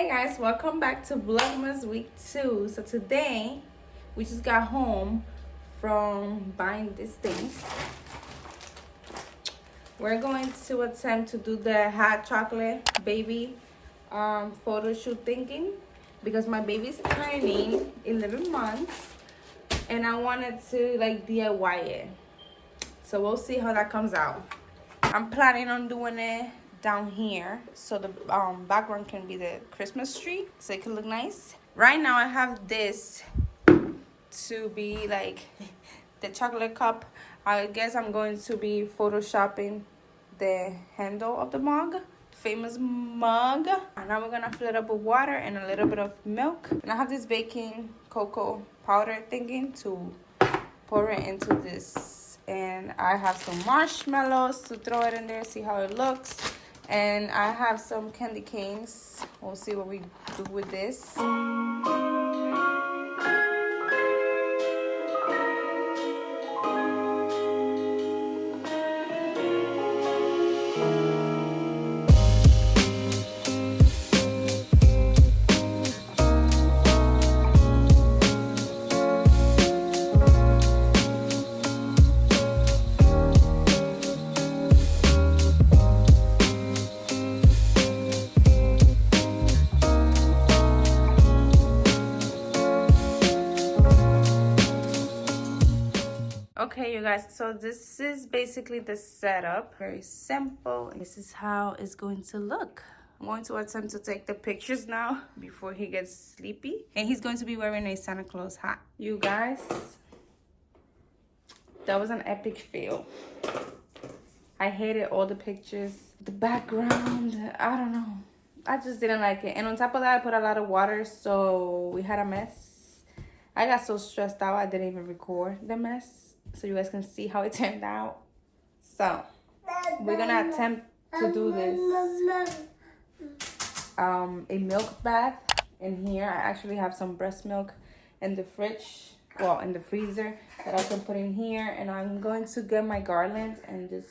Hey guys, welcome back to Vlogmas week 2. So today we just got home from buying these things. We're going to attempt to do the hot chocolate baby photo shoot thinking because my baby's turning 11 months and I wanted to like DIY it. So we'll see how that comes out. I'm planning on doing it down here so the background can be the Christmas tree so it can look nice. Right now I have this to be like the chocolate cup. I guess I'm going to be photoshopping the handle of the mug, famous mug. And now we're gonna fill it up with water and a little bit of milk. And I have this baking cocoa powder thinking to pour it into this. And I have some marshmallows to throw it in there, see how it looks. And I have some candy canes. We'll see what we do with this. Okay, you guys, so this is basically the setup. Very simple. This is how it's going to look. I'm going to attempt to take the pictures now before he gets sleepy. And he's going to be wearing a Santa Claus hat. You guys, that was an epic fail. I hated all the pictures. The background, I don't know. I just didn't like it. And on top of that, I put a lot of water, so we had a mess. I got so stressed out, I didn't even record the mess, so you guys can see how it turned out. So we're gonna attempt to do this a milk bath in here. I actually have some breast milk in the fridge, well, in the freezer, that I can put in here. And I'm going to get my garland and just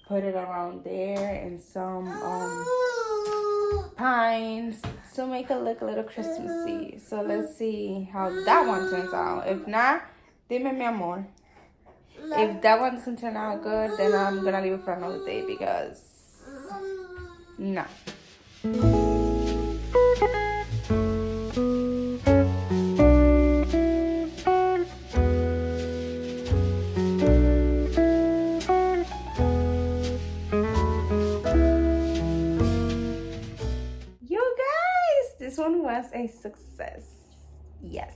put it around there and some pines to make it look a little Christmassy. So let's see how that one turns out. If not, dime mi amor. If that one doesn't turn out good, then I'm gonna leave it for another day because no. You guys, this one was a success. Yes.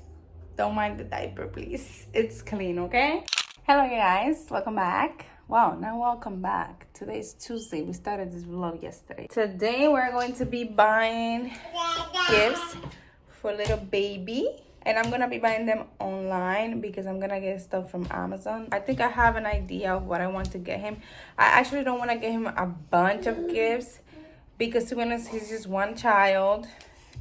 Don't mind the diaper, please. It's clean, okay? Hello guys, welcome back. Wow, now welcome back. Today is Tuesday. We started this vlog yesterday. Today we're going to be buying gifts for little baby. And I'm gonna be buying them online because I'm gonna get stuff from Amazon. I think I have an idea of what I want to get him. I actually don't want to get him a bunch of gifts because, to be honest, he's just one child.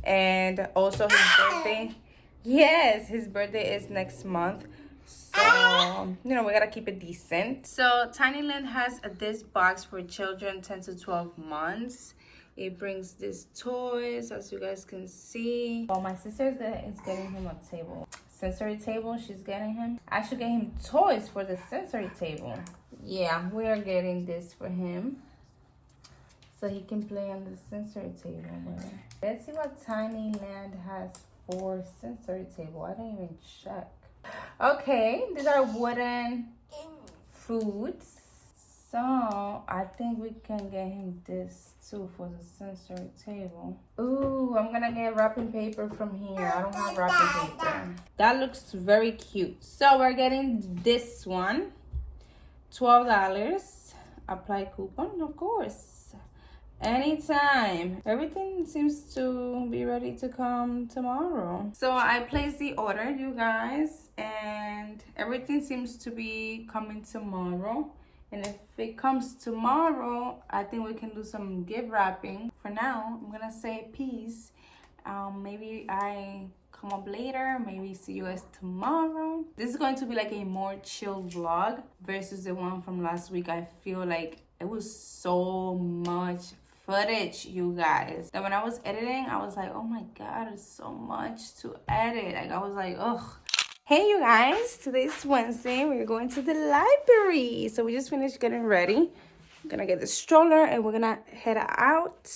And also his birthday. Yes, his birthday is next month. So, you know, we gotta keep it decent. So, Tinyland has this box for children 10 to 12 months. It brings these toys, as you guys can see. Well, my sister is getting him a table. Sensory table, she's getting him. I should get him toys for the sensory table. Yeah, we are getting this for him, so he can play on the sensory table. Let's see what Tinyland has for sensory table. I didn't even check. Okay, these are wooden foods. So I think we can get him this too for the sensory table. Ooh, I'm gonna get wrapping paper from here. I don't have wrapping paper. That looks very cute. So we're getting this one, $12. Apply coupon, of course. Anytime. Everything seems to be ready to come tomorrow. So I placed the order, you guys, and everything seems to be coming tomorrow. And if it comes tomorrow, I think we can do some gift wrapping. For now, I'm gonna say peace. Maybe I come up later, maybe see you guys tomorrow. This is going to be like a more chill vlog versus the one from last week. I feel like it was so much footage, you guys. And when I was editing, I was like, oh my god, it's so much to edit. Like I was like, ugh. Hey you guys, today's Wednesday. We're going to the library. So we just finished getting ready. I'm gonna get the stroller and we're gonna head out.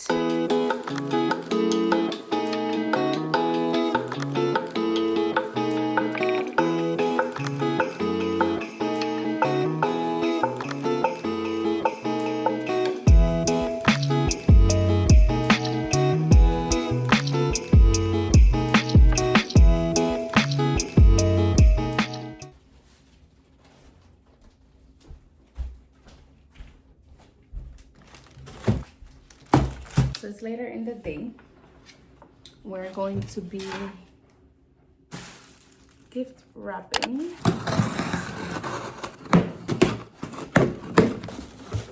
So it's later in the day. We're going to be gift wrapping.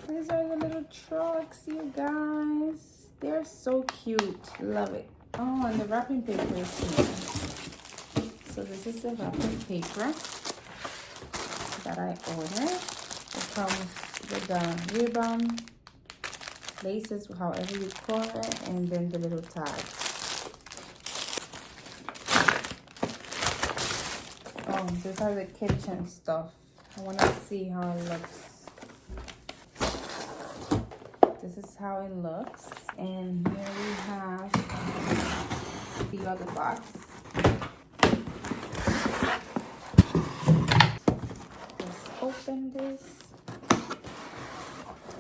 These are the little trucks, you guys. They're so cute. Love it. Oh, and the wrapping paper is here. So this is the wrapping paper that I ordered. It comes with the ribbon, laces, however you call it, and then the little tags. Oh, these are the kitchen stuff. I want to see how it looks. This is how it looks. And here we have the other box. Let's open this.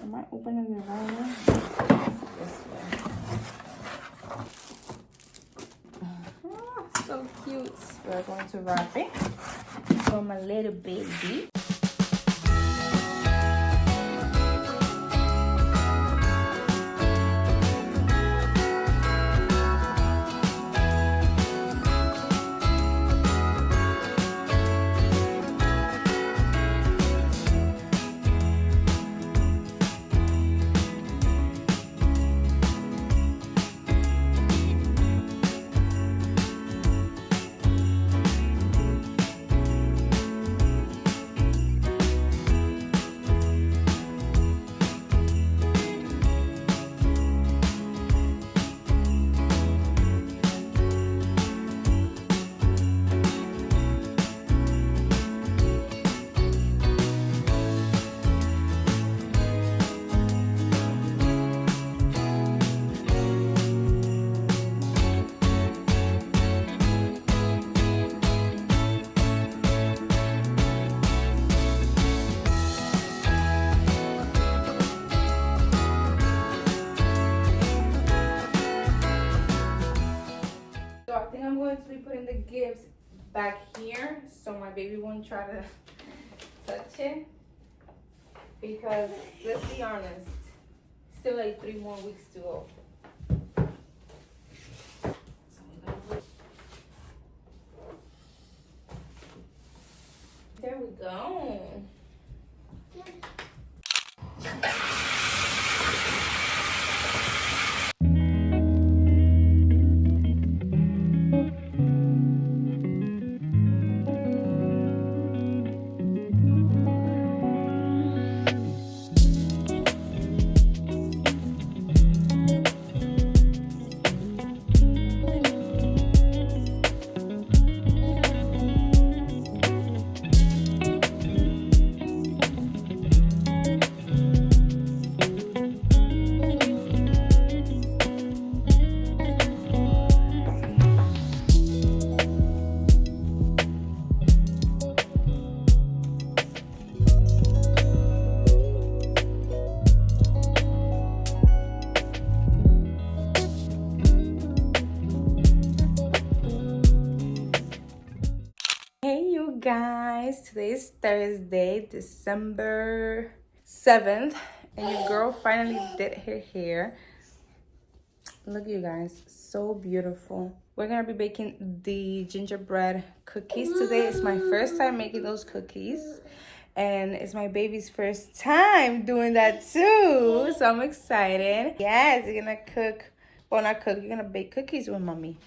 Am I opening the right way? This way. So cute. We're going to wrap it for my little baby. I'm going to be putting the gifts back here so my baby won't try to touch it, because let's be honest, still like 3 more weeks to go. There we go. Guys, today is Thursday, December 7th, and your girl finally did her hair. Look, you guys, so beautiful. We're gonna be baking the gingerbread cookies today. It's my first time making those cookies, and it's my baby's first time doing that too, so I'm excited. Yes, you're gonna cook, well, not cook, you're gonna bake cookies with mommy.